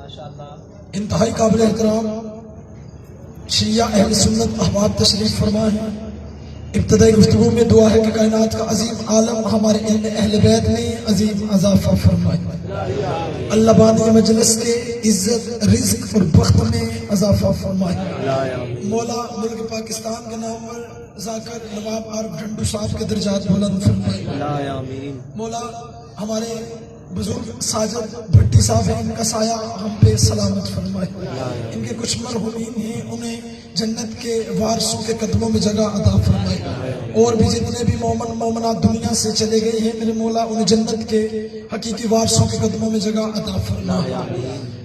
انتہائی قابل احترام شیعہ اہل سنت احباب تشریف فرما ہے۔ ابتدائی گفتگو میں دعا ہے کہ کائنات کا عظیم عالم ہمارے علم اہل بیت میں عظیم اضافہ فرمائے، اللہ بانی مجلس کے عزت رزق اور بخت میں اضافہ فرمائے، مولا ملک پاکستان کے نامور ذاکر نواب عارف ڈھنڈو صاحب کے درجات بلند فرمائے، مولا ہمارے بزرگ ساجد بھٹی صاحب ہیں، ان کا سایہ ہم پہ سلامت فرمائے، ان کے کچھ مرحومین ہیں انہیں جنت کے وارثوں کے قدموں میں جگہ عطا فرمائے، اور بھی جتنے بھی مومن مومنات دنیا سے چلے گئے ہیں میرے مولا انہیں جنت کے حقیقی وارثوں کے قدموں میں جگہ عطا فرمائے۔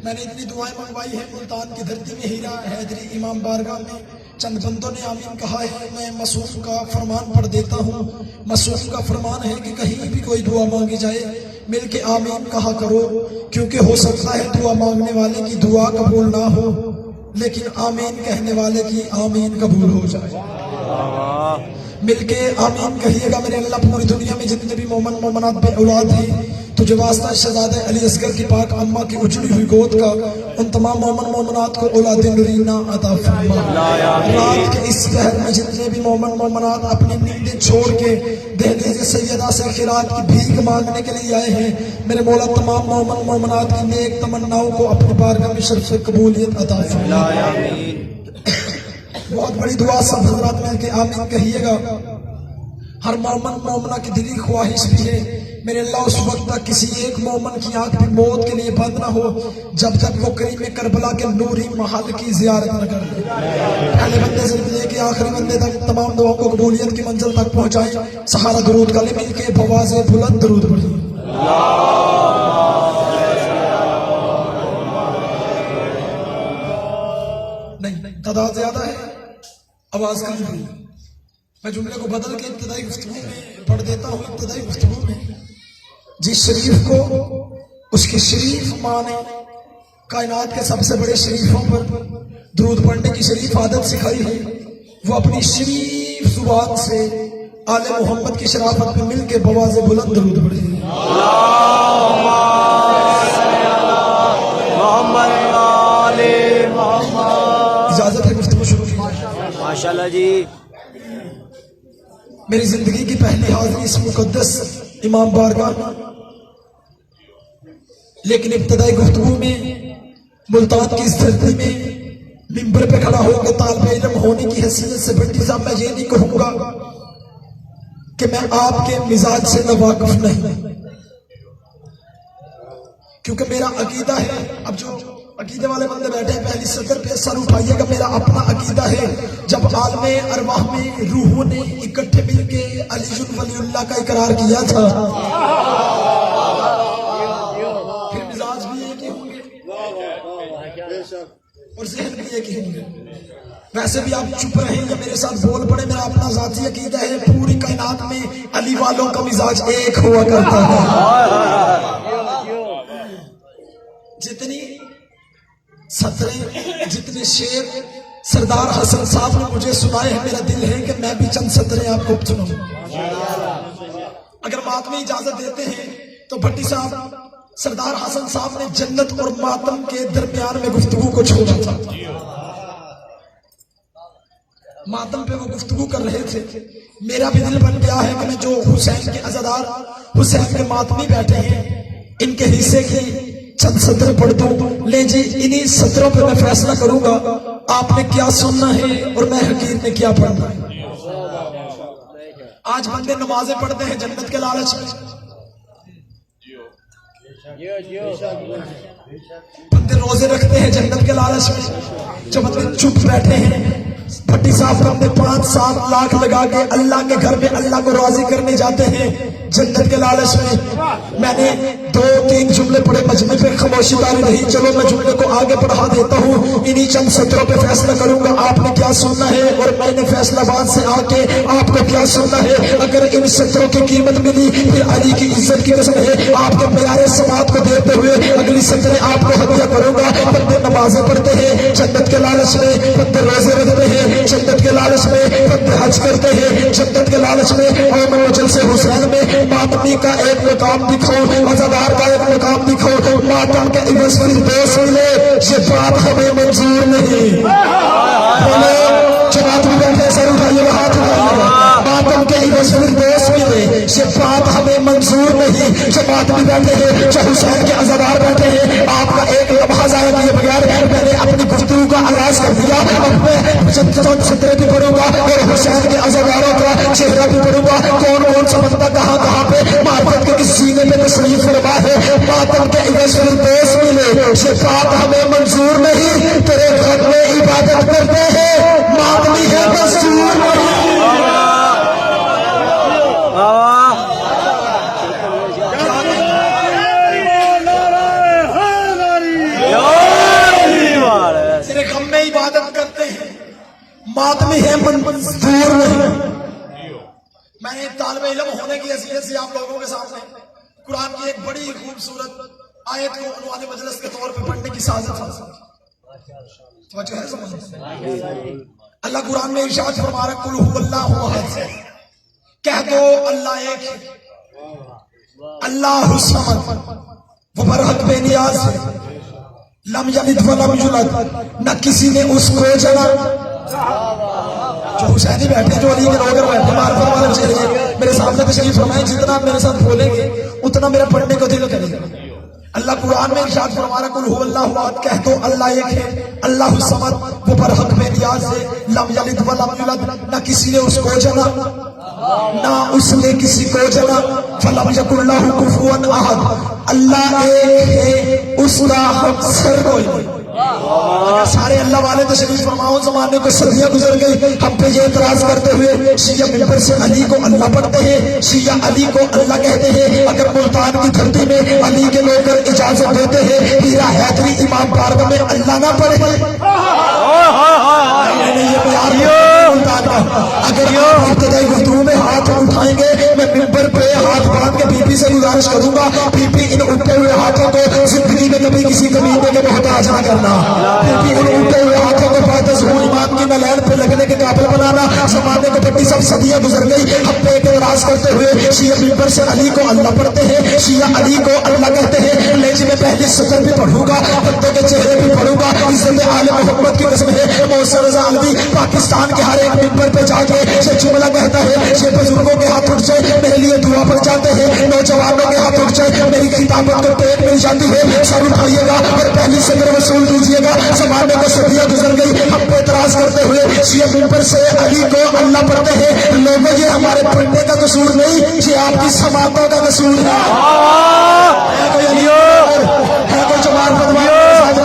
میں نے اتنی دعائیں منگوائی ہیں، ملتان کی دھرتی میں ہیرا حیدری امام بارگاہ میں چند بندوں نے آمین کہا ہے، میں معصوم کا فرمان پڑھ دیتا ہوں۔ معصوم کا فرمان ہے کہ کہیں بھی کوئی دعا مانگی جائے مل کے آمین کہا کرو، کیونکہ ہو سکتا ہے دعا مانگنے والے کی دعا قبول نہ ہو لیکن آمین کہنے والے کی آمین قبول ہو جائے۔ مل کے آمین کہیے گا میرے اللہ۔ پوری دنیا میں جتنے بھی مومن مومنات بے اولاد ہیں تجھے واسطہ شہزادہ علی اصغر کی پاک اماں کی اجڑی ہوئی گود کا ان تمام مومن مومنات کو اولاد نورینہ عطا فرما۔ رات کے اس پہر میں جتنے بھی مومن مومنات اپنی نیندیں چھوڑ کے دہلیز سیدہ سے خیرات کی بھیک مانگنے کے لیے آئے ہیں میرے مولا تمام مومن مومنات کی نیک تمناؤں کو اپنی بارگاہ میں شرف قبولیت عطا فرما۔ بہت بڑی دعا سب حضرات مل کے آمین کہیے گا۔ ہر مومن مومنہ کی دلی خواہش بھی ہے میرے اللہ اس وقت تک کسی ایک مومن کی آنکھ بھی موت کے لیے بند نہ ہو جب تک وہ کریم کربلا کے نوری محل کی زیارت نہ کر لے۔ پہلے بندے سے لے کے آخری بندے تک تمام دعاؤں کو قبولیت کی منزل تک پہنچائیں۔ سہارا درود کا لے مل کے بواز بلند درود پڑھیں۔ نہیں تعداد زیادہ ہے، آواز کم ہوئی، میں جملے کو بدل کے ابتدائی گفتگو میں پڑھ دیتا ہوں۔ ابتدائی گفتگو میں جس شریف کو اس کی شریف ماں نے کائنات کے سب سے بڑے شریفوں پر درود پڑھنے کی شریف عادت سکھائی ہے، وہ اپنی شریف زبان سے آل محمد کی شرافت میں مل کے بواز بلند درود پڑھے۔ اجازت ہے گفتگو شروع کی جائے؟ ماشاءاللہ جی۔ میری زندگی کی پہلی حاضری اس مقدس امام بارگاہ، لیکن ابتدائی گفتگو میں ملتان کی اس دھرتی میں ممبر پہ کھڑا ہو کے طالب علم ہونے کی حیثیت سے بھٹی صاحب میں یہ نہیں کہوں گا کہ میں آپ کے مزاج سے ناواقف نہیں، کیونکہ میرا عقیدہ ہے، اب جو عقیدے والے بندے بیٹھے ہیں پہلی صدر پہ سر اٹھائیے گا، میرا اپنا عقیدہ ہے جب عالم ارواح میں روحوں نے اکٹھے مل کے علی ولی اللہ کا اقرار کیا تھا پھر مزاج بھی ایک ہی ہوں گے اور ذہن بھی ایک ہی ہوں گے۔ ویسے بھی آپ چپ رہیں یا میرے ساتھ بول پڑے، میرا اپنا ذاتی عقیدہ ہے پوری کائنات میں علی والوں کا مزاج ایک ہوا کرتا ہے۔ جتنی سطریں جتنے شعر سردار حسن صاحب نے مجھے سنائے ہیں، میرا دل ہے کہ میں بھی چند سطریں آپ کو سناؤں۔ اگر ماتم اجازت دیتے ہیں تو بھٹی صاحب سردار حسن صاحب نے جنت اور ماتم کے درمیان میں گفتگو کو چھوڑا تھا۔ ماتم پہ وہ گفتگو کر رہے تھے، میرا بھی دل بن گیا ہے کہ میں جو حسین کے عزادار حسین کے ماتمی بیٹھے ہیں ان کے حصے کی چند سطر پڑھ دوں۔ لے جی انہی سطروں پہ میں فیصلہ کروں گا آپ نے کیا سننا ہے اور میں حقیر نے کیا پڑھنا ہے۔ آج بندے نمازیں پڑھتے ہیں جنت کے لالچ میں، بندے روزے رکھتے ہیں جنت کے لالچ میں، جو بندے چپ بیٹھے ہیں بھٹی صاحب اپنے 5-7 لاکھ لگا کے اللہ کے گھر میں اللہ کو راضی کرنے جاتے ہیں جنت کے لالچ میں۔ میں نے 2-3 جملے پڑھے مجمع پہ خاموشی داری رہی، چلو میں جملے کو آگے بڑھا دیتا ہوں۔ انہی چند سطروں پہ فیصلہ کروں گا آپ نے کیا سننا ہے اور میں نے فیصل آباد سے آ کے آپ کو کیا سننا ہے۔ اگر ان سطروں کی قیمت ملی پھر علی کی عزت کی قسم ہے آپ کے پیارے سماعت کو دیتے ہوئے اگلی سطریں آپ کو ہدیہ کروں گا۔ بندے نمازیں پڑھتے ہیں جنت کے لالچ میں، بندے روزے رکھتے ہیں جنت کے لالچ لالچ میں بندے حج کرتے ہیں، جنت کے لالچ میں اور مجلس حسین میں ماتمی کا ایک مقام دکھاؤ، عزادار کا ایک مقام دکھاؤ، ماتم کے عوض فردوس ملے، یہ بات ہمیں منظور نہیں۔ بولو جماعت میں بیٹھے سر اٹھائیے ہاتھ اٹھائیے، ماتم کے عوض فردوس ملے، یہ بات ہمیں منظور نہیں۔ جماعت میں بیٹھے ہیں، چاہے حسین کے عزادار بیٹھے ہیں، آپ کا ایک لمحہ ضائع کیے بغیر میں نے اپنی گفتگو کا آغاز کر دیا۔ اب میں صدرے بھی پڑھوں گا اور حسین کے عزاداروں کا چہرہ بھی پڑھوں گا، کون کون سا بندہ کہاں کہاں پہ معرفت کے کس سینے پہ تشریف فرما ہے۔ ماتم کے عوض فردوس ملے، یہ بات ہمیں منظور نہیں۔ تیرے گھر میں عبادت کرتے ہیں، ماتمی ہے منظور نہیں۔ تیرے غم میں عبادت کرتے ہیں، ماتمی ہے منظور نہیں۔ میں نے طالب علم ہونے کی حیثیت سے آپ لوگوں کے سامنے قرآن کی ایک بڑی خوبصورت آیت کو عنوان مجلس کے طور پہ پڑھنے کی سعادت حاصل کی۔ توجہ ہے سمجھ؟ اللہ قرآن میں ارشاد فرما رہا ہے قل هو اللہ احد، کہہ دو اللہ ایک ہے، اللہ الصمد، وہ برحق بے نیاز ہے، لم یلد ولم یولد، نہ کسی نے اس کو جنا۔ جو حسینی بیٹھے، جو علی کے روگر بیٹھے، معرفت والے چہرے میرے سامنے تشریف فرمائیں، جتنا آپ میرے ساتھ بولیں گے اتنا میرا پڑھنے کو دل کرے گا۔ اللہ قرآن میں ارشاد فرما رہا ہے قل هو اللہ احد، کہہ دو اللہ ایک ہے، اللہ الصمد، وہ برحق بے نیاز ہے، لم یلد ولم یولد، نہ کسی نے اس کو جنا نہ اس نے کسی کو جنا، فلم یکن لہ کفوا احد، اللہ ایک ہے، اس کا ہمسر کوئی نہیں۔ اگر سارے اللہ والے تشریف فرماؤ، زمانے کو صدیاں گزر گئی، ہم پہ یہ اعتراض کرتے ہوئے شیعہ ممبر سے علی کو اللہ پڑھتے ہیں، شیعہ علی کو اللہ کہتے ہیں۔ اگر ملتان کی دھرتی میں علی کے لوگ اجازت دیتے ہیں، ہیرا حیدری امام بارگاہ میں اللہ نہ پڑھے، اگر آپ ابتدائی گفتگو میں ہاتھ اٹھائیں گے، میں ممبر پہ ہاتھ باندھ کے بی بی سے گزارش کروں گا، بی بی ان اٹھے ہوئے ہاتھوں کو زندگی میں کبھی کسی کمینے کے محتاج نہ کرنا، بی بی ان اٹھے ہوئے ہاتھوں کو بعد ظہور امام کی نلین پہ لگنے کے قابل بنانا۔ زمانے کو پٹی سب صدیاں گزر گئی، ہم پہ اعتراض کرتے ہوئے شیعہ ممبر سے علی کو اللہ پڑھتے ہیں، شیعہ علی کو اللہ کہتے ہیں۔ لیکن میں پہلی سطر بھی پڑھوں گا، بندوں کے چہرے بھی پڑھوں گا، عزت آل محمد کی قسم ہے، محسن رضا علوی پاکستان کے ہر ایک ممبر پہ جا کے یہ جملہ کہتا ہے، یہ بزرگوں کے ہاتھ اٹھ جائے میرے لیے دعا پڑ جاتے ہیں، نوجوانوں کے ہاتھ اٹھ جائے میری کتابت کو پیٹ مل جاتی ہے، سر اٹھائیے گا اور پہلی صدر وصول دیجیے گا۔ زمانے کو صدیاں گزر گئی، ہم پہ اعتراض کرتے ہوئے شیعہ ممبر سے علی کو اللہ پڑھتے ہیں۔ لوگوں یہ ہمارے پڑھنے کا قصور نہیں، یہ آپ کی سماعتوں کا قصور ہے۔ کوئی جماعت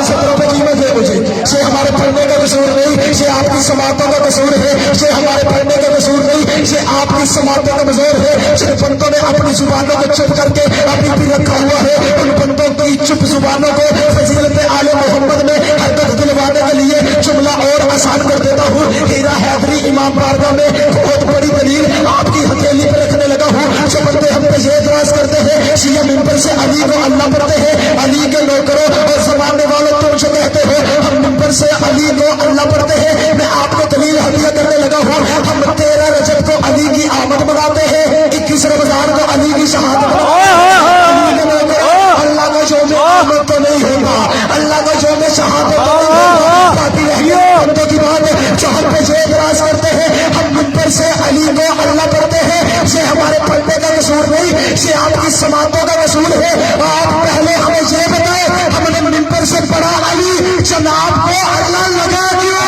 صدروں پہ قیمت ہے مجھے، یہ ہمارے پڑھنے کا قصور نہیں، یہ آپ کی سماعتوں کا قصور ہے، یہ ہمارے پڑھنے کا قصور نہیں، یہ آپ کی سماعتوں کا قصور ہے۔ جن بندوں نے اپنی زبانوں کو چپ کر کے ابھی بھی رکھا ہوا ہے، ان بندوں کی چپ زبانوں کو فضیلت آل محمد میں حرکت دلوانے کے لیے جملہ اور آسان کر دیتا ہوں۔ ہیرا حیدری امام بارگاہ میں بہت بڑی دلیل آپ کی ہتھیلی پہ رکھنے لگا ہوں۔ جو بندے ہم پہ یہ اعتراض کرتے ہیں شیعہ ممبر سے علی کو اللہ پڑھتے ہیں، علی کے نوکروں اور زمانے والوں تم جو کہتے ہو ہم ممبر سے علی کو اللہ پڑھتے ہیں، میں آپ کو دلیل ہدیہ کرنے لگا ہوں۔ ہم 13 رجب کو علی کی آمد مناتے ہیں، 21 رمضان کو علی کی شہادت مناتے ہیں۔ اللہ کا یوم آمد تو نہیں ہوگا، اللہ کا یوم شہادت تو نہیں ہوگا، باقی رہیے بندوں کی بات جو ہم پہ یہ اعتراض کرتے ہیں ہم ممبر سے علی کو اللہ پڑھتے ہیں، یہ ہمارے پڑھنے کا قصور نہیں، یہ آپ کی سماعتوں کا قصور ہے۔ آپ پہلے ہمیں یہ بتائیں، ہم نے ممبر سے پڑھا علی، جناب کو اللہ لگا کیوں؟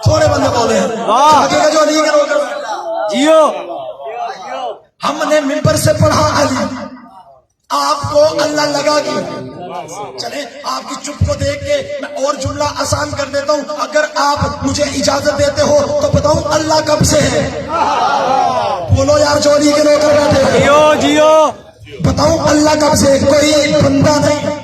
تھوڑے بندے بولے ہیں جو علی کے لوگ، ہم نے ممبر سے پڑھا علی، آپ کو اللہ لگا کیوں؟ چلیں آپ کی چپ کو دیکھ کے میں اور جملہ آسان کر دیتا ہوں، اگر آپ مجھے اجازت دیتے ہو تو بتاؤں اللہ کب سے ہے؟ بولو یار جو علی کے لوگ بیٹھے ہیں، بتاؤں اللہ کب سے؟ کوئی بندہ نہیں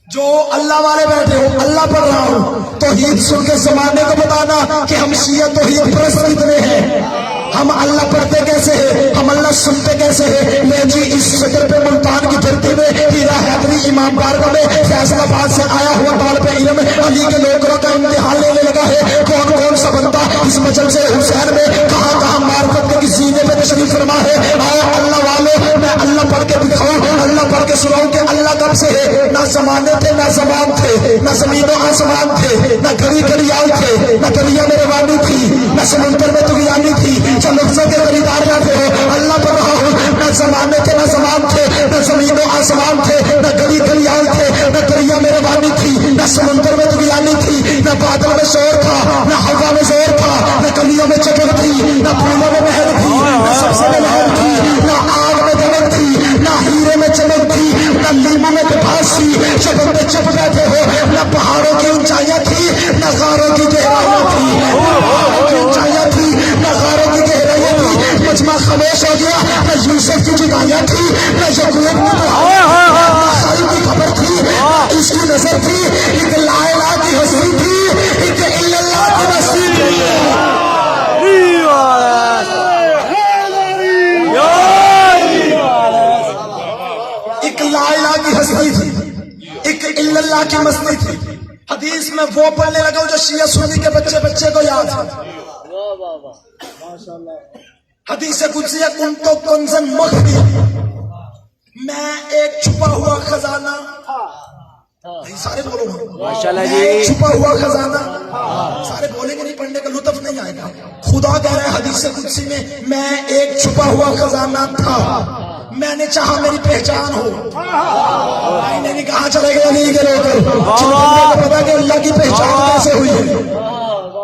جو اللہ والے بیٹھے ہو، اللہ پڑھ رہا ہوں، توحید سن کے زمانے کو بتانا کہ ہم شیعہ توحید پرست کتنے ہیں، ہم اللہ پڑھتے کیسے ہیں، ہم اللہ سنتے کیسے ہیں۔ میں جی اس شکر پہ ملتان کی دھرتی میں ہیرا حیدری امام بارگاہ میں فیصل آباد سے آیا ہوا طالب علم علی کے نوکروں کا امتحان لینے لگا ہے کون کون سا بندہ اس مجلس حسین میں کہاں کہاں معرفت کے سینے پہ تشریف فرما ہے. آؤ اللہ والوں میں اللہ پڑھ کے دکھاؤں, اللہ پڑھ کے سناؤں کہ اللہ کب سے ہے. نہ زمانے تھے نہ زمان تھے, نہ زمین و آسمان تھے, نہ گلی گلیال تھے, نہ دریا میں روانی تھی, نہ سمندر میں طغیانی تھی. جو لفظوں کے خریدار نہ تھے اللہ پڑھ رہا ہوں. نہ زمانے تھے نہ زمان تھے, نہ زمین و آسمان تھے, نہ گلی گلیال تھے, نہ دریا میں روانی تھی, نہ سمندر میں طغیانی تھی, نہ بادل میں شور تھا, نہ ہوا میں زور تھا, نہ کلیوں میں چکر تھی, نہ پھولوں میں مہر تھی, نہ سبزے میں لہر تھی, نہ آگ میں دمک تھی, نہ ہیرے میں چمک تھی, نہ لیموں میں پٹاس تھی. جو بندے چپ بیٹھے ہو نہ پہاڑوں کی اونچائیاں تھی نہ غاروں کی گہرائیاں تھی, نہ پہاڑوں کی اونچائیاں تھی نہ غاروں کی گہرائیاں تھی. مجمع خاموش ہو گیا, نہ یوسف کی جدائیاں تھی, نہ یعقوب کی دعائیں, نہ خالد کی خبر تھی, نہ اس کی نظر تھی. ایک لا الہ کی حضوری تھی, ایک الا اللہ کی مستی تھی. ایک لا الہ کی حضوری تھی, ایک الا اللہ کی مستی تھی. حدیث میں وہ پڑھنے لگا جو شیعہ سنی کے بچے بچے کو یاد ہے. حدیث قدسی کنتو کنزن مخفی, میں ایک چھپا ہوا خزانہ. سارے بولو ماشاءاللہ جی, چھپا ہوا خزانہ. سارے بولیں گے نہیں, پڑھنے کا لطف نہیں آئے گا. خدا کہہ رہا ہے حدیث قدسی میں ایک چھپا ہوا خزانہ تھا, میں نے چاہا میری پہچان ہو. میں نے کہاں چلے گئے علی کے لوگ کو پتا کہ اللہ کی پہچان کیسے ہوئی ہے.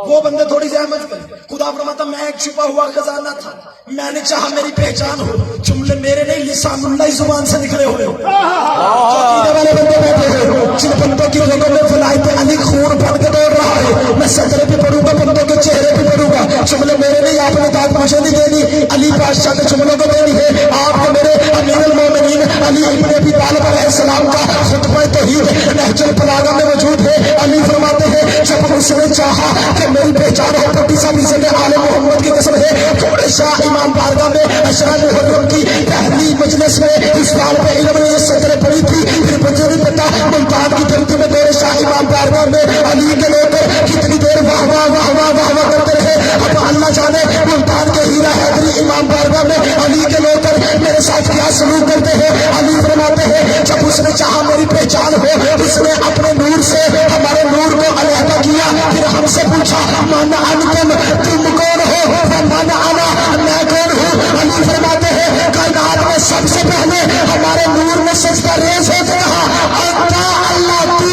وہ بندے تھوڑی زحمت کریں. خدا فرماتا میں ایک چھپا ہوا خزانہ تھا, میں نے چاہا میری پہچان ہو. جملے میرے نہیں لسان اللہ زبان سے نکلے ہوئے. عقیدے والے بندے بیٹھے ہیں جن بندوں کی رگوں میں ولایت علی خون بھر کے دوڑ رہا ہے. میں صدر بھی پڑھوں گا, بندوں کے چہرے بھی پڑھوں گا. جملے میرے نہیں, آپ نے داد مجھے نہیں دینی, علی بادشاہ کے جملوں کو دینی ہے. آپ کو میرے امیر المومنین علی ابن ابی طالب علیہ السلام کا خطبہ توحید نہج البلاغہ میں موجود ہے. علی فرماتے ہیں جب اس نے چاہا کہ میری پہچان ہو, 35 آل محمد کی قسم ہے تھوڑے شاہ امام بارگاہ میں اشرا محرم کی پہلی مجلس میں اس بار پہ علم نے یہ سطریں پڑھی تھی. پھر مجھے نہیں پتا ملتان کی دھرتی میں میرے شاہ امام بارگاہ میں علی کے لوگ کتنی دیر واہ واہ واہ واہ واہ واہ کرتے رہے. اب اللہ جانے ملتان کے ہیرا حیدری امام بارگاہ میں علی کے لوگ میرے ساتھ کیا سلوک کرتے ہیں. علی فرماتے ہیں جب اس نے چاہا میری پہچان ہو, اس نے اپنے نور سے ہمارے نور کو علیحدہ کیا. پھر ہم سے پوچھا مانا انتم, تم کون ہو؟ مانا انا, میں کون ہوں؟ علی فرماتے ہیں کائنات میں سب سے پہلے ہمارے نور میں سجدہ ریز ہو کے کہا انت اللہ, تو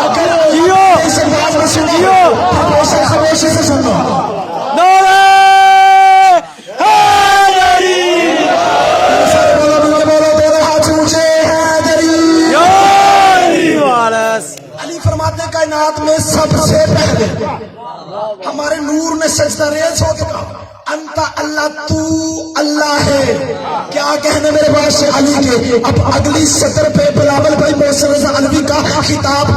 اگر اس انداز میں سنو خاموشی سے سنو. کائنات میں سب سے پہلے ہمارے نور نے سجدہ ریز ہو کے کہا انت اللہ, تو اللہ ہے. کیا کہنے میرے بادشاہ علی کے. اب اگلی سطر پہ بلاول بھائی محسن رضا علوی کا خطاب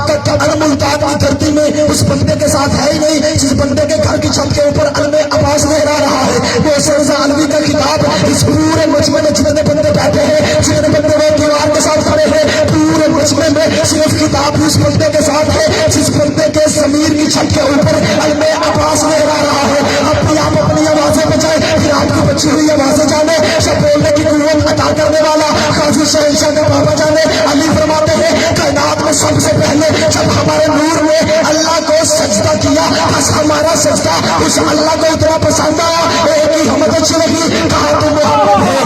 ملتان کی دھرتی میں اس بندے کے ساتھ ہے ہی نہیں جس بندے کے گھر کی چھت کے اوپر علم عباس لہرا رہا ہے. محسن رضا علوی کا خطاب اس پورے مجمع میں جتنے بندے بیٹھے ہیں, جتنے بندے وہ دیوار کے ساتھ کھڑے ہیں, پورے مجمع میں صرف خطاب اس بندے کے ساتھ ہے جس بندے کے ضمیر کی چھت کے اوپر علم عباس لہرا رہا ہے. اب بھی آپ اپنی آوازیں بچائیں, پھر آپ کی بچی ہوئی آوازیں جانے, سب بولنے کی قوت عطا کرنے والا قاضی شہنشاہ کا بابا جانے. علی فرماتے ہیں کائنات میں سب سے پہلے جب ہمارے نور نے اللہ کو سجدہ کیا, بس ہمارا سجدہ اس اللہ کو اتنا پسند آیا. ایک ہی حمد اچھی لگی, کہا تو محمد ہے.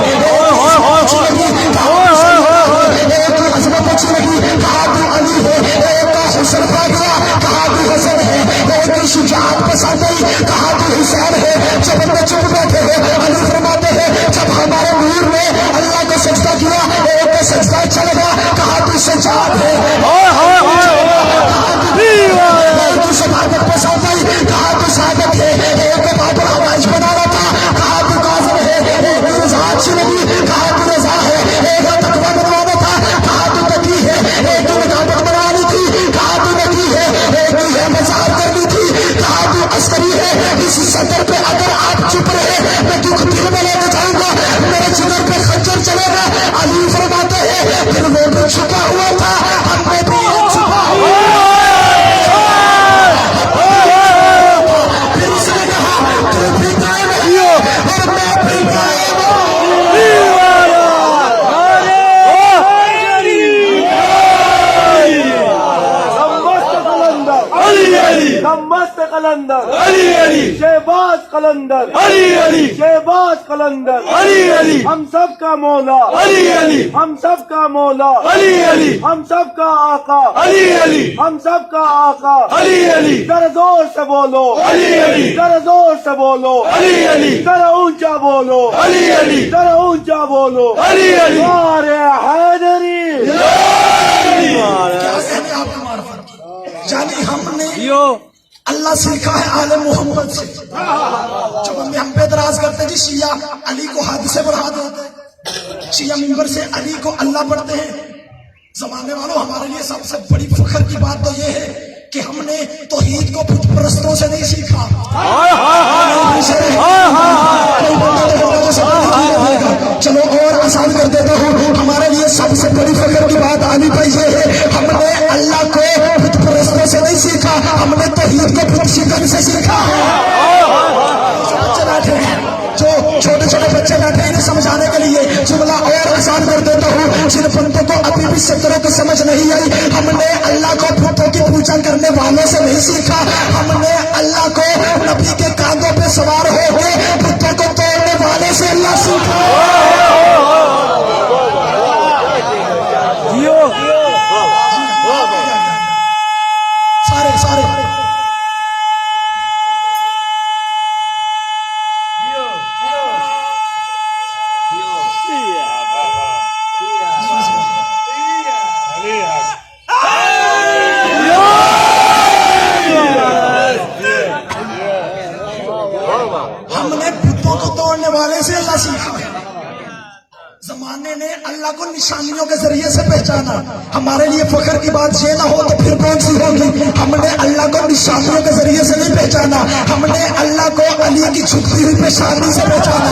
ایک ہی عظمت اچھی لگی, کہا تو علی ہے. ایک کا حسن پا گیا, کہا تو حسن ہے. ایک کی شجاعت پسند آئی, کہا تو حسین ہے. جب بندے چپ بیٹھے ہیں علی فرماتے ہیں جب ہمارے نور نے اللہ کو سجدہ کیا, ایک کا سجدہ اچھا لگا, کہا تو شجاعت ہے. ایک کی شہادت پسند آئی, کہا تو شہادت ہے. ایک بابر آوائش بنا رہا قلندر علی علی شہباز قلندر علی علی شہباز قلندر علی علی ہم سب کا مولا علی علی ہم سب کا مولا علی علی ہم سب کا آقا علی علی ہم سب کا آقا علی علی ذرا زور سے بولو علی علی ذرا زور سے بولو علی علی ذرا اونچا بولو علی علی ذرا اونچا بولو علی علی نعرہ حیدری کیا کہنے آپ کو معرفت کی؟ یعنی ہم نے اللہ سیکھا ہے آل محمد سے. جب ہم پہ اعتراض کرتے جی شیعہ علی کو حد سے بڑھا دیتے ہیں, شیعہ ممبر سے علی کو اللہ پڑھتے ہیں. زمانے والوں ہمارے لیے سب سے بڑی فخر کی بات تو یہ ہے کہ ہم نے توحید کو بت پرستوں سے نہیں سیکھا. چلو اور آسان کر دیتا ہوں, ہمارے لیے سب سے بڑی فخر کی بات علی بھائی یہ ہے ہم نے اللہ کو بت پرستوں سے نہیں سیکھا, ہم نے توحید کو بت شکن سے سیکھا. بچے بیٹھے ہیں, جو چھوٹے چھوٹے بچے بیٹھے ہیں انہیں سمجھانے کے لیے جملہ اور آسان کر دیتا ہوں. جن بندوں کو ابھی بھی شکروں کی سمجھ نہیں آئی, ہم نے اللہ کو بتوں کی پوجا کرنے والوں سے نہیں سیکھا, ہم نے اللہ کو نبی کے کاندھوں پہ سوار ہو کے بتوں کو توڑنے والے سے اللہ سیکھا. سارے ہم نے بتوں کو توڑنے والے سے اللہ سیکھا. زمانے نے اللہ کو نشانیوں کے ذریعے سے پہچانا. ہمارے لیے فخر کی بات یہ نہ ہو تو پھر کون سی ہوگی. ہم نے اللہ کو نشانیوں کے ذریعے سے نہیں پہچانا, ہم نے اللہ کو علی کی جھکتی ہوئی پیشانی سے پہچانا.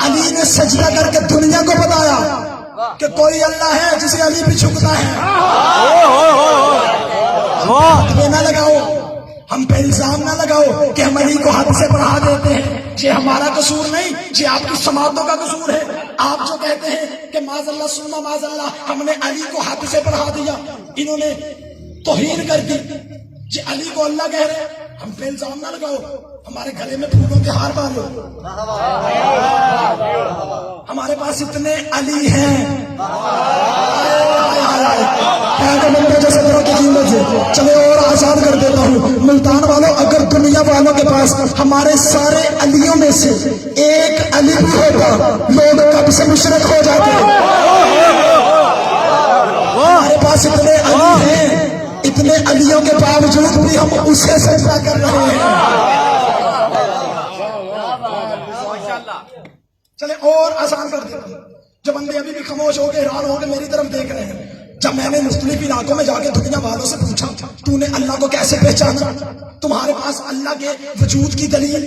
علی نے سجدہ کر کے دنیا کو بتایا کہ کوئی اللہ ہے جسے علی بھی جھکتا ہے. یہ نہ لگاؤ, ہم پہ الزام نہ لگاؤ کہ ہم علی کو حد سے بڑھا دیتے ہیں. یہ ہمارا قصور نہیں, یہ آپ کی سماعتوں کا قصور ہے. آپ جو کہتے ہیں کہ معاذ اللہ سننا معاذ اللہ ہم نے علی کو حد سے بڑھا دیا, انہوں نے توہین کر دی, یہ علی کو اللہ کہہ رہے ہیں. ہم پہ الزام نہ لگاؤ, ہمارے گلے میں پھولوں کے ہار باندھو. ہمارے پاس اتنے علی ہیں. چلے اور آزاد کر دیتا ہوں. ملتان والوں, اگر دنیا والوں کے پاس ہمارے سارے علیوں میں سے ایک علی بھی ہوتا لوگ کب سے مشرک ہو جاتے. ہمارے پاس اتنے علی ہیں, اتنے علیوں کے باوجود بھی ہم اسے سجدہ کر رہے ہیں. چلے اور آسان کر دیتا ہوں. جو بندے ابھی بھی خاموش ہو کے حیران ہو کے میری طرف دیکھ رہے ہیں, جب میں نے مختلف علاقوں میں جا کے دنیا والوں سے پوچھا تو نے اللہ کو کیسے پہچانا, تمہارے پاس اللہ کے وجود کی دلیل,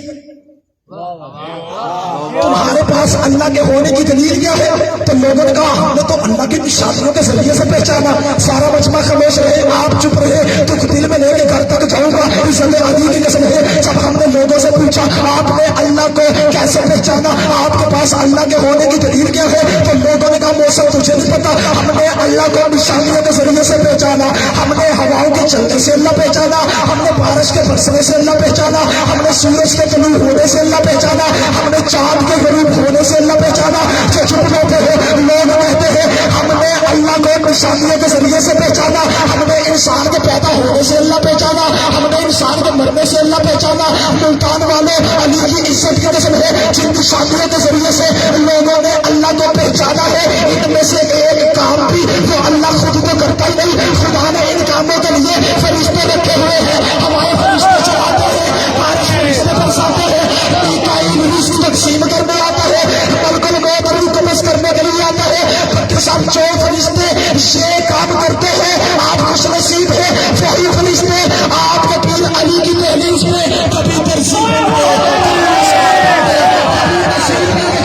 تمہارے پاس اللہ کے ہونے کی دلیل کیا ہے؟ تو لوگوں نے کہا ہم نے تو اللہ کی نشانیوں کے ذریعے سے پہچانا. سارا مجمع خاموش رہے, آپ چپ رہے. دکھ دل میں لے کے گھر تک جاؤں گا, عزت علی کی قسم ہے. جب ہم نے لوگوں سے پوچھا آپ نے اللہ کو کیسے پہچانا, آپ کے پاس اللہ کے ہونے کی دلیل کیا ہے؟ تو لوگوں نے کہا موسم تجھے نہیں پتا, ہم نے اللہ کو نشانیوں کے ذریعے سے پہچانا. ہم نے ہواؤں کے چلنے سے اللہ پہچانا, ہم نے بارش کے برسنے سے اللہ پہچانا, ہم نے سورج کے طلوع ہونے سے اللہ پہچانا, ہم نے چاند کے غروب ہونے سے اللہ پہچانا. جو چپ ہوتے ہیں لوگ کہتے ہیں ہم نے اللہ کو نشانیوں کے ذریعے سے پہچانا, ہم نے انسان کے پیدا ہونے سے اللہ پہچانا, ہم نے انسان کے مرنے سے اللہ پہچانا. ملتان والے علی کی عزت کی قسم ہے, جن نشانیوں کے ذریعے سے لوگوں نے اللہ کو پہچانا ہے ان میں سے ایک کام بھی وہ اللہ خود کو کرتا ہی نہیں. خدا نے ان کاموں کے لیے فرشتے رکھے ہوئے ہیں, ہمارے فرشتے چلاتے ہیں, بارش فرشتے برساتے ہیں, رزق تقسیم کرنے آتا ہے, ملک الموت روح قبض کرنے کے لیے آتا ہے. بلکہ سب جو فرشتے یہ کام کرتے ہیں آپ خوش نصیب ہیں. وہی فرشتے آپ کے پیر علی کی دہلیز میں کبھی ترسیم میں کبھی نصیب میں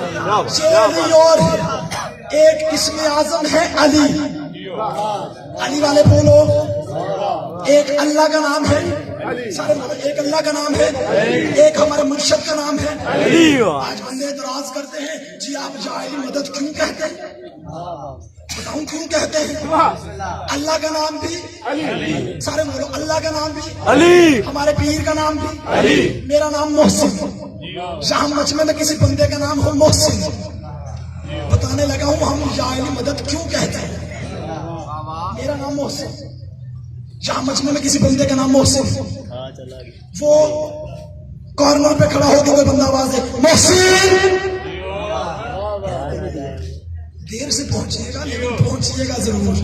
یہ علی اور ایک اسم اعظم ہے علی. علی والے بولو. ایک اللہ کا نام ہے, سارے بولو, ایک اللہ کا نام ہے, ایک ہمارے مرشد کا نام ہے. آج بندے اعتراض کرتے ہیں جی آپ جاہلی مدد کیوں کہتے ہیں؟ بتاؤں کیوں کہتے ہیں؟ اللہ کا نام بھی, سارے بولو, اللہ کا نام بھی علی, ہمارے پیر کا نام بھی. علی, میرا نام محسن. جہاں مجمع میں کسی بندے کا نام ہو محسن, بتانے لگا ہوں ہم جاہلی مدد کیوں کہتے ہیں. میرا نام محسن. جہاں مجمع میں کسی بندے کا نام محسن, وہ کارنر پہ کھڑا ہو کے کوئی بندہ آواز دے محسن, دیر سے پہنچیے گا لیکن پہنچیے گا ضرور.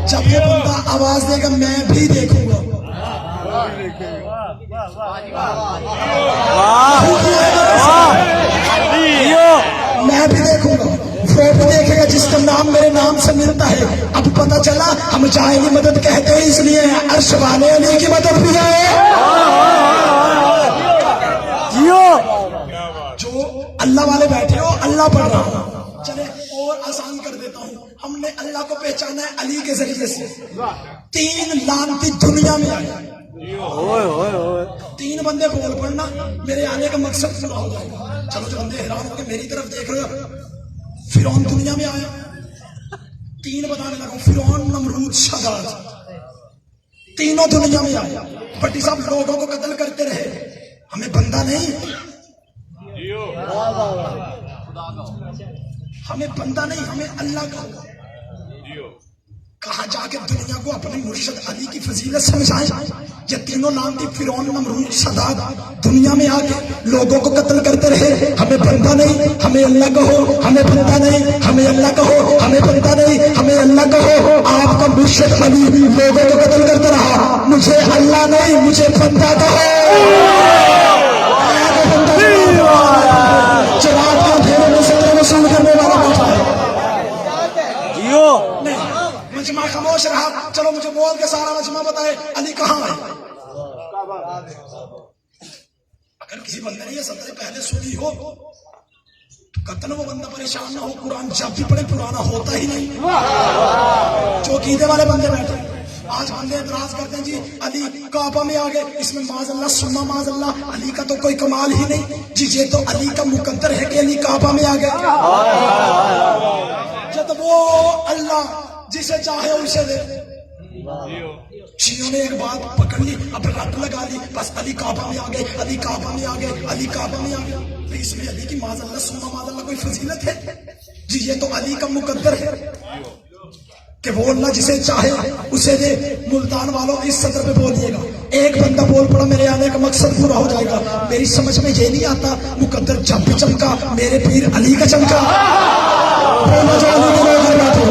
جب یہ بندہ آواز دے گا میں بھی دیکھوں گا. میں بھی دیکھوں گا, وہ بھی دیکھے گا جس کا نام میرے نام سے ملتا ہے. اب پتہ چلا ہم جاہلی مدد کہتے ہیں اس لیے عرش والے علی کی مدد بھی ہے. جو اللہ والے بیٹھے ہو اللہ پڑھ رہا ہوں. چلے اور آسان کر دیتا ہوں. ہم نے اللہ کو پہچانا ہے علی کے ذریعے سے. 3 لعنتی دنیا میں آئے. 3 بندے بول پڑنا, میرے آنے کا مقصد پورا ہو جائے گا. چلو جو بندے حیران ہو کے میری طرف دیکھ رہے ہو, فرعون دنیا میں آیا. 3 بتانے لگا, فرعون, نمرود, شداد, تینوں دنیا میں آیا. بٹی صاحب لوگوں کو قتل کرتے رہے, ہمیں بندہ نہیں, ہمیں بندہ نہیں, ہمیں اللہ کا. کہاں جا کے دنیا کو اپنے مرشد علی کی فضیلت سمجھائیں. یہ تینوں لعنتی فرعون, نمرود, شداد دنیا میں آ کے لوگوں کو قتل کرتے رہے. ہمیں بندہ نہیں, ہمیں اللہ کہو. ہمیں بندہ نہیں, ہمیں اللہ کہو. ہمیں بندہ نہیں, ہمیں اللہ کہو. آپ کا مرشد علی لوگوں کو قتل کرتا رہا. مجھے اللہ نہیں, مجھے بندہ کہو. چراغ کے اندھیرے میں ستر وصول کرنے والا بیٹھا ہے. مجمع خاموش رہا. چلو مجھے بول کے سارا مجمع بتائے علی کہاں ہے. اگر کسی بندے نے یہ سطر پہلے سنی ہو تو قطن وہ بندہ پریشان نہ ہو. قرآن جب بھی پڑھے پرانا ہوتا ہی نہیں. جو عقیدے والے بندے بیٹھے آج بندے اعتراض کرتے ہیں جی علی کعبہ میں آ گئے, اس میں معاذ اللہ سما معاذ اللہ علی کا تو کوئی کمال ہی نہیں. جی یہ تو علی کا مقدر ہے کہ علی کعبہ میں آ گئے. جب وہ اللہ جسے چاہے اسے دے. شیعوں نے ایک بات پکڑ لی, اب رٹ لگا لی, بس علی کعبہ میں آ گئے, علی کعبہ میں آ گئے, علی کعبہ میں آ گئے. اس میں علی کی معاذ اللہ سما معاذ اللہ کوئی فضیلت ہے؟ جی یہ تو علی کا مقدر ہے کہ وہ اللہ جسے چاہے اسے دے. ملتان والوں اس صدر پہ بولیے گا. ایک بندہ بول پڑا میرے آنے کا مقصد پورا ہو جائے گا. میری سمجھ میں یہ نہیں آتا مقدر جب بھی چمکا میرے پیر علی کا چمکا. بولو جو علی کے لوگ بیٹھے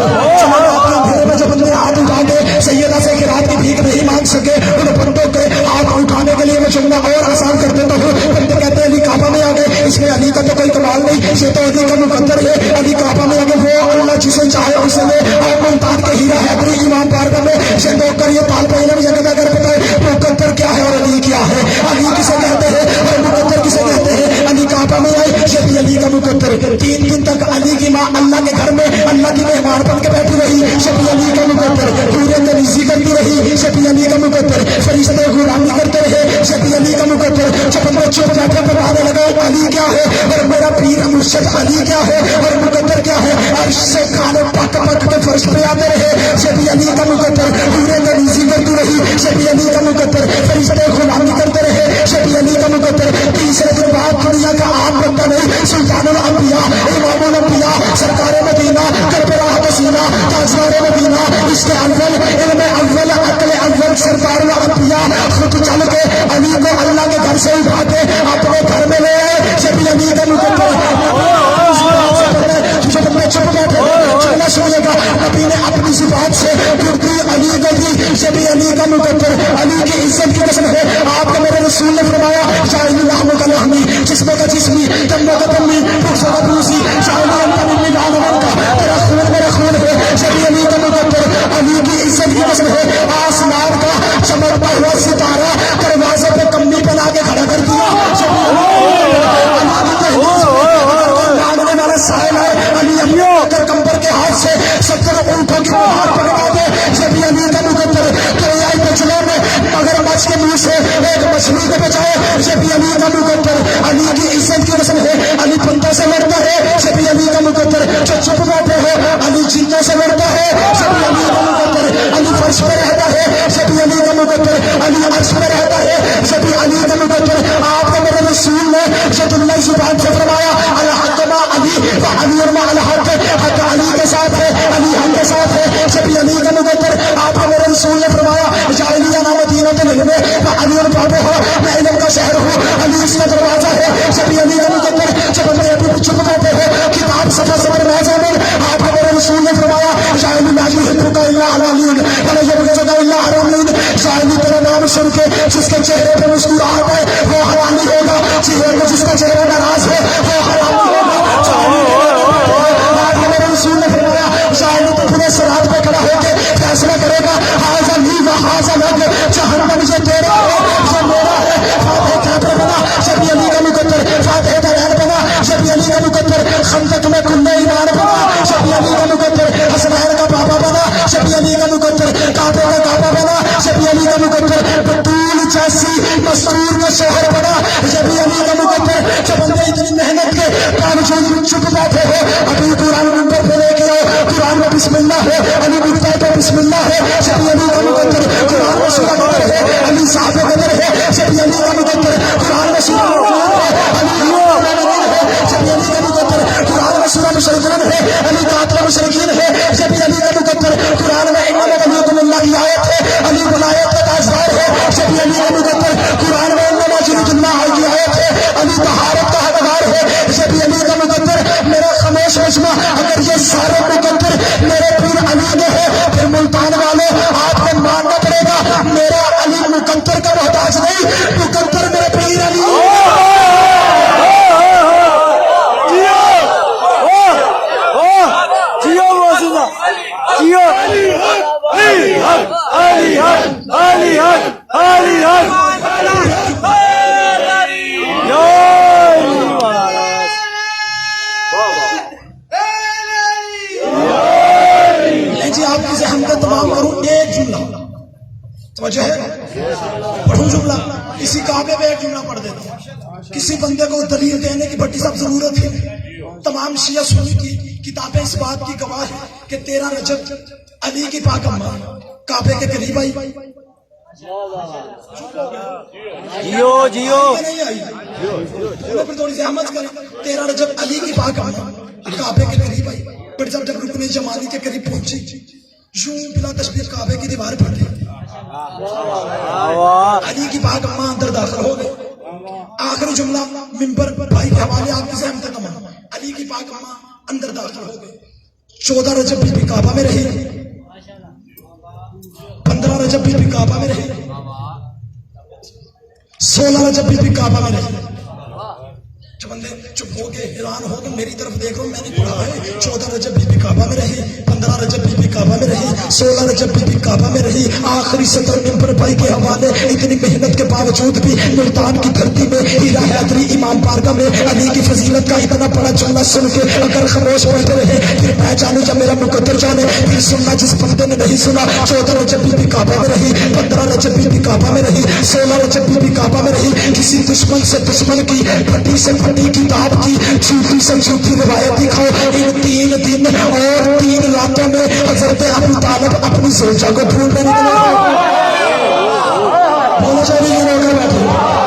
اندھیرے میں جب بندے ہاتھ اٹھا کے سیدہ سے رات کی بھیک نہیں مانگ سکے, ان بندوں کے ہاتھ اٹھانے کے لیے میں چننا اور آسان کر دیتا ہوں. بندے کہتے ہیں علی کعبہ میں آ گئے, اس میں علی کا تو کوئی کمال نہیں, یہ تو علی کا مقدر ہے. علی کعبہ میں آ گئے, وہ اللہ جسے چاہے اسے دے. اور ملتان کے ہیرا حیدری امام بارگاہ میں یہ لوگ کر یہ طالب علم یہ کہتا کر بتائے مقدر کیا ہے اور علی کیا ہے. علی کسے کہتے ہیں اور مقدر کسے کہتے ہیں. علی کعبہ میں آئے, یہ بھی علی کا مقدر. 3 دن تک علی کی ماں اللہ کے گھر میں اللہ کی مہمان بن کے بیٹھی رہی, یہ بھی علی کا مقدر. پورے تنیزی کرتی رہی, یہ بھی علی کا مقدر. فرشتے غلامی کرتے رہے, یہ بھی علی کا مقدر. جب ہم بچوں کو بیٹھے بتانے لگا علی کیا ہے اور میرا پیر مرشد علی کیا ہے اور مقدر کیا ہے, عرش سے کھانے پک پک کے فرش پہ آتے رہے, یہ بھی علی کا مقدر. پورے تنیزی کرتی رہی, یہ بھی علی کا مقدر. فرشتے غلامی کرتے رہے, یہ بھی علی کا مقدر. تیسرے دن بعد دنیا کا عام بندہ نہیں, سلطان الانبیاء امام الانبیاء سرکار مدینہ کربلا حسینہ تاجدار مدینہ عشق اول علم اول عقل اول سرکار الانبیاء خود چل کے علی کو اللہ کے گھر سے اٹھا کے اپنے گھر میں لے آئے. یہ بھی علی کا مقدر. چپ بیٹھے چلنا سنیے گا. نبی نے اپنی صفات سے گردی علی کو دی, یہ بھی علی کا مقدر. علی کی عزت کی قسم ہے آپ کے میرے رسول نے فرمایا شاہد لحم کا لحمی, جسم کا جسمی, دموں کا دمی, پرسوں کا پروسی, شاہد کا تیرا خون میرا خون ہے. یہ بھی علی کا مقدر. علی کی عزت کی قسم ہے آسمان کا چمکتا ہوا ستارہ دروازے پہ کمی بنا کے کھڑا کر دیا. علی مع الحق، حق علی کے ساتھ ہے، علی ہم کے ساتھ ہے. جب علی کا مقدر آپ کا میرے رسول نے فرمایا جاہلیہ نام مدینہ العلم، علی بابا میں علم کا شہر ہوں، علی اس کا دروازہ ہے. جب علی کا مقدر جب ہم ابھی چپ کرتے ہو کتاب سفر سفر میزان آپ کا میرے رسول نے فرمایا جاہلی لاجی ہندو کا اللہ علالین ولا یبغض اللہ حرامین. جاہلی تیرا نام سن کے جس کے چہرے پہ مسکراہٹ ہے وہ حرامی ہوگا، چہرے پہ جس کا چہرہ ناراض ہے وہ حرامی ہوگا. آپ کا میرے رسول نے فرمایا جاہلی تو پورے صراط پہ کھڑا ہو کے فیصلہ کرے گا حاذا لی و حاذا لک، جہنم یہ تیرا ہے یہ میرا ہے. فاتح کافر بنا جب علی کا مقدر، فاتح دلال بنا جب علی کا مقدر، خندق میں کل ایمان بنا جب علی کا مقدر، حسنین کا بابا بنا جب علی کا مقدر، کعبے کا کعبہ بنا جب علی کا مقدر، بطول جیسی مستور کا شوہر بنا جب علی کا مقدر. جب بندے اتنی محنت کے باوجود چپ بیٹھے ہو ابھی قرآن منبر پہ لے کے آؤ، قرآن میں بسم اللہ ہے، علی مقدر پہ بسم اللہ ہے جب علی کا مقدر، قرآن میں سورہ قدر ہے، علی صاحب قدر ہے جب علی کا مقدر، قرآن میں سورہ جب علی کا مقدر، قرآن میں سورہ مشرکین ہے، علی قاتل مشرکین ہے جب علی کا مقدر، قرآن میں انما ولیکم اللہ کی آیت ہے، علی ولایت کا تاجدار ہے جب علی کا مقدر، قرآن میں انما جنود اللہ کی آیت ہے، علی طہارت کا حقدار ہے جب علی کا مقدر. میرا خاموش مجمع اگر یہ سارے مقدر میرے پیر علی کے ہیں پھر ملتان والوں آپ کو ماننا پڑے گا میرا علی مقدر کا محتاج نہیں، مقدر میرے پیر علی. جی آپ کی ذہن کا تمام کروں ایک جملہ توجہ ہے، پڑھوں جملہ کسی کعبے میں ایک جملہ پڑھ دیتا ہوں. کسی بندے کو دلیل دینے کی بڑی سب ضرورت ہے. تمام شیعہ سنی کی کتابیں اس بات کی گواہ ہے کہ 13 رجب علی کی پاک اماں کعبے کے قریب آئی. جیو جیو نہیں آئی پھر تھوڑی زحمت کریں. 13 رجب علی کی پاک اماں کعبے کے قریب آئی. پھر جب رکن یمانی کے قریب پہنچی یوں بلا تشبیہ کعبے کی دیوار پھٹ گئی. علی کی پاک اماں اندر داخل ہو گئے. آخری جملہ منبر بھائی کے حوالے آپ کی ذہن تک اماں علی کی پاک اماں اندر داخل ہو گئے. 14 رجب بی بی کعبہ میں رہی، 15 رجب بی بی کعبہ میں رہی، 16 رجب بی بی کعبہ میں رہی. جو بندے چپ ہو کے حیران ہو کے میری طرف دیکھ رہا ہوں، میں نے پڑھا ہے 14 رجب بی بی کعبہ میں رہی، 15 رجب بی بی کعبہ میں رہی، 16 رجب بی بی کعبہ میں رہی. آخری سطر منبر بھائی کے حوالے اتنی محنت کے باوجود بھی ملتان کی دھرتی میں ہیرا حیدری امام بارگاہ میں علی کی فضیلت کا اتنا بڑا جملہ سن کے اگر خاموش بیٹھے رہے پھر میں جانوں یا میرا مقدر جانے. پھر سننا جس بندے نے نہیں سنا. 14 رجب بی بی کعبہ میں رہی، 15 رجب بی بی کعبہ میں رہی، 16 رجب بی بی کعبہ میں رہی. کسی دشمن سے دشمن کی پھٹی سے پھٹی کتاب کی جھوٹی سے جھوٹی روایت دکھاؤ. ان 3 دن اور 3 راتوں میں حضرت ابو طالب اپنی زوجہ کو ڈھونڈنے نکلے. بولو چاہیے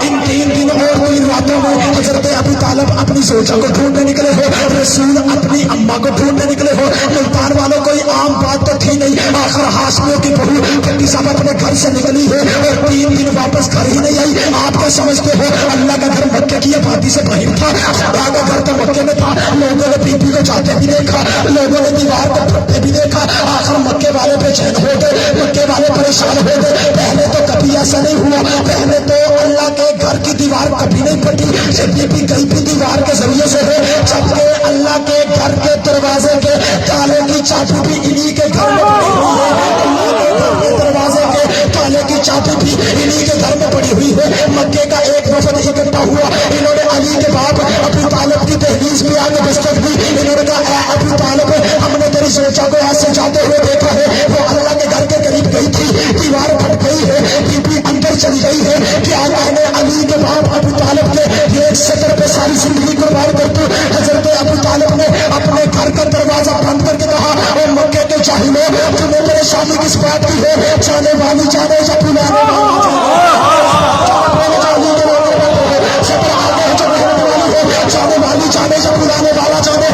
ان 3 دن اور 3 راتوں میں حضرت ابو طالب اپنی زوجہ کو ڈھونڈنے نکلے ہو، رسول اپنی اماں کو ڈھونڈنے نکلے ہو. ملتان والوں کوئی عام بات تو تھی نہیں. آخر ہاشمیوں کی بہو پنڈی صاحب اپنے گھر سے نکلی ہے اور 3 دن واپس گھر ہی نہیں آئی. آپ کیا سمجھتے ہو اللہ کا گھر مکے کی آبادی سے باہر تھا؟ خدا کا گھر تو مکے میں تھا. لوگوں نے بی بی کو جاتے بھی دیکھا، لوگوں نے دیوار کو پھٹتے بھی دیکھا. آخر مکے والے بے چین ہو گئے، مکے والے پریشان ہو گئے. پہلے تو کبھی ایسا نہیں ہوا، پہلے تو اللہ کے گھر کی دیوار کبھی نہیں پھٹی. یہ بھی کہیں بھی دیوار کے ذریعے سے ہے، جبکہ اللہ کے گھر کے دروازے کے تالے کی چابی بھی انہی کے گھر میں پڑی ہوئی ہے. اللہ کے گھر کے دروازے کے تالے کی چابی بھی انہی کے گھر میں پڑی ہوئی ہے. مکے کا ایک وفد اکٹھا ہوا، انہوں نے علی کے باپ ابو طالب کی دہلیز میں آ کے دستک دی. انہوں نے کہا اے ابو طالب، ہم نے تیری زوجہ کو ایسے جاتے ہوئے دیکھا ہے، وہ اللہ کے گھر کے قریب گئی تھی، دیوار پھٹ گئی ہے، بی بی اندر چلی گئی ہے. کیا میں نے علی کے باپ ابو طالب کے ایک سطر پہ ساری زندگی قربان کر دوں؟ حضرت ابو طالب نے اپنے گھر کا دروازہ بند کر کے کہا اے مکے کے جاہلوں، تمہیں پریشانی کس بات کی ہے؟ جانے والی جانے یا بلانے والی جانے والی جانے یا بلانے والا جانے.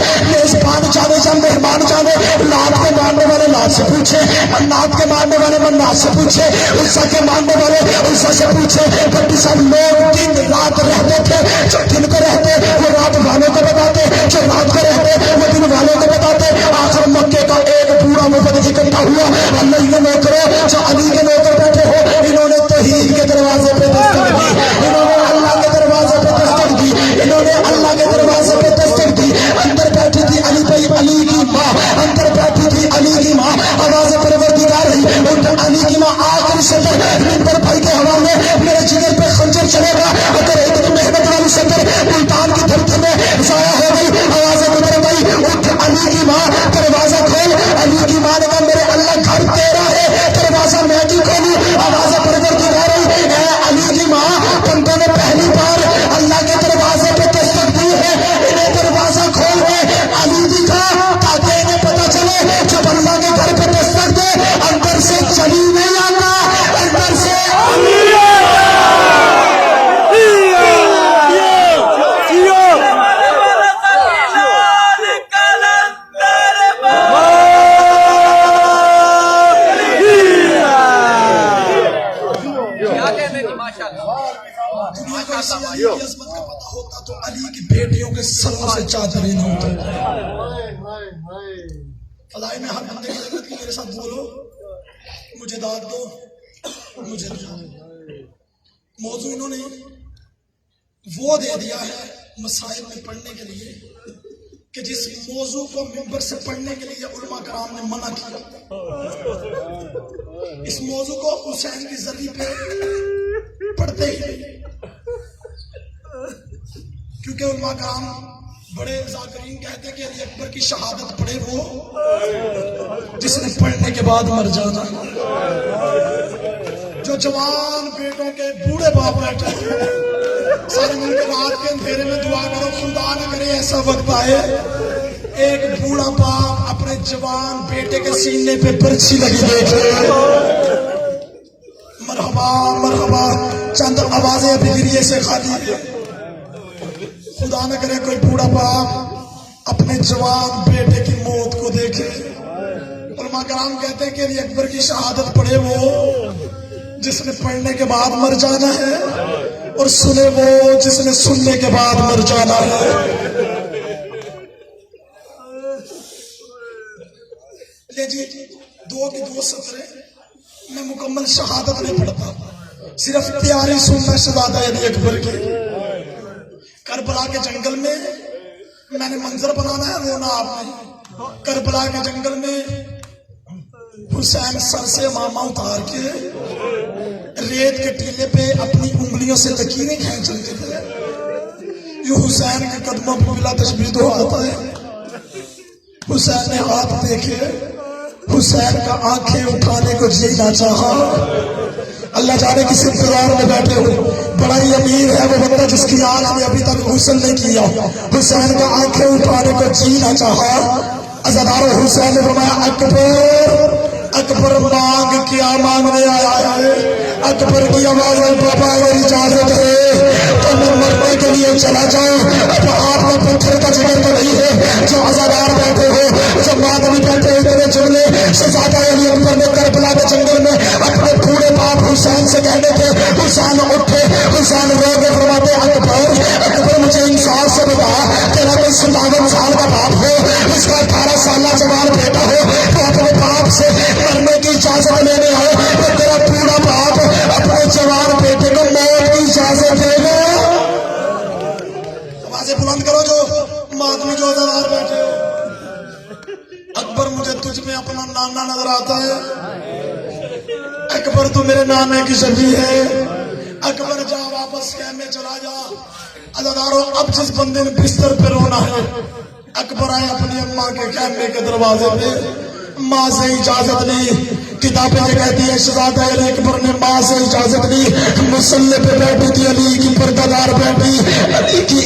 منات کے ماننے والے منات سے پوچھے، عزا کے ماننے والے عزا سے پوچھے. بٹ سب لوگ دن رات رہتے تھے. جو دن کو رہتے وہ رات والوں کو بتاتے، جو رات کو رہتے وہ دن والوں کو بتاتے. آخر مکے کا ایک پورا مفت اکٹھا ہوا. اللہ کے نوکروں جو علی کے نوکر بیٹھے ہو، انہوں نے توحید کے دروازے پہ دستک دی، انہوں نے اللہ کے دروازے پہ دستک دی، انہوں نے اللہ کے دروازے پہ دستک دی. اندر بیٹھی تھی علی کی ماں، اندر بیٹھی تھی علی کی ماں. آواز پروردگار رہی ان علی کی ماں آخری صدر منبر بھائی کے حوالے. میرے جگر پہ خنجر چلے گا اگر اتنی محنت والی صدر ملتان کی دھرتی میں ضائع ہو گئی. آواز گزر گئی اٹھ علی کی ماں دروازہ کھول. علی کی ماں نے کہا میرے اللہ گھر تیرا ہے، دروازہ میں کیوں کھولوں. آواز پروردگار رہی اے علی کی ماں، بندوں نے پہلی بار اللہ کے دروازے پہ دستک دی ہے، انہیں دروازہ کھول دے. علی دکھا تاکہ انہیں پتہ چلے جب اللہ کے گھر پہ دستک دے اندر سے چلی نہیں آتا، اندر سے عظمت کا پتہ ہوتا تو علی کی بیٹیوں کے سروں سے چادریں نہ ہوتے. فضائل میں ہر بندے کی ضرورت کی میرے ساتھ بولو، مجھے داد دو، مجھے موضوع انہوں نے وہ دے دیا ہے مسائل میں پڑھنے کے لیے کہ جس موضوع کو منبر سے پڑھنے کے لیے علماء کرام نے منع کیا. اس موضوع کو حسین کی زری پہ پڑھتے ہی نہیں، کیونکہ علماء کرام بڑے ذاکرین کہتے ہیں کہ علی اکبر کی شہادت پڑھے وہ جس نے پڑھنے کے بعد مر جانا. جو جوان بیٹوں کے بوڑھے باپ بیٹھے سارے مل کے رات کے اندھیرے میں دعا کرو خدا نہ کرے ایسا وقت آئے ایک بوڑھا باپ اپنے جوان بیٹے کے سینے پہ پرچھی لگی دیکھے. مرحبا مرحبا چند آوازیں ابھی گریے سے خالی. خدا نہ کرے کوئی بوڑھا باپ اپنے جوان بیٹے کی موت کو دیکھے. علماء کرام کہتے ہیں کہ علی اکبر کی شہادت پڑھے وہ جس نے پڑھنے کے بعد مر جانا ہے، اور سنے وہ جس نے سننے کے بعد مر جانا ہے. لے جی دو کی دو سطریں میں مکمل شہادت نہیں پڑھتا، صرف پیاری سننا شہزادہ علی اکبر کی. کربلا کے جنگل میں میں نے منظر بنانا ہے، رونا آپ نے. کربلا کے جنگل میں حسین سر سے ماما اتار کے ریت کے ٹیلے پہ اپنی انگلیوں سے لکیریں کھینچ لیتے تھے. یہ حسین کے قدموں پہ ملا تشبیہ تو آتا ہے. حسین نے ہاتھ دیکھے، حسین کا آنکھیں اٹھانے کو جی نہ چاہا. اللہ جانے کسی انتظار میں بیٹھے ہو، بڑا ہی امیر ہے وہ بندہ جس کی آنکھ نے ابھی تک غسل نہیں کیا. حسین کا آنکھیں اٹھانے کو جی نہ چاہا. عزادار حسین نے فرمایا اکبر اکبر مانگ کیا مانگنے آیا ہے. اکبر کی آواز ہے بابا اگر اجازت ہے تو میں مرنے کے لیے چلا جاؤں. اب آپ میں پتھر کا جگر تو نہیں ہے جو عزادار بیٹھے ہو، جو مادمی بیٹھے ہو اتنے جملے شہزادہ علی اکبر نے کربلا کے جنگل میں اپنے بوڑھے باپ حسین سے کہنے تھے. حسین اٹھے، حسین رو کے فرماتے اکبر مجھے انصاف سے بتا، تیرا کوئی 57 سال کا باپ ہو، اس کا 18 سالہ جوان بیٹا ہو، تو اپنے باپ سے مرنے کی اجازت لینے آئے تو تیرا بوڑھا باپ اپنے جوان بیٹے کو موت کی اجازت دے گا. آوازیں بلند کرو جو مادمی جو عزادار بیٹھے ہو. اکبر مجھے تجھ میں اپنا نانا نظر آتا ہے. اکبر تو میرے نانے کی شبیہ ہے. اکبر جا واپس خیمے چلا جا. عزاداروں اب جس بندے نے بستر پہ رونا ہے، اکبر آئے اپنی اماں کے خیمے کے دروازے پہ. ماں سے اجازت لی، کتابیں یہ کہتی ہے شہزادہ علی اکبر نے ماں سے اجازت لی. مصلی پہ بیٹھی تھی علی کی پردہ دار بیٹی، علی کی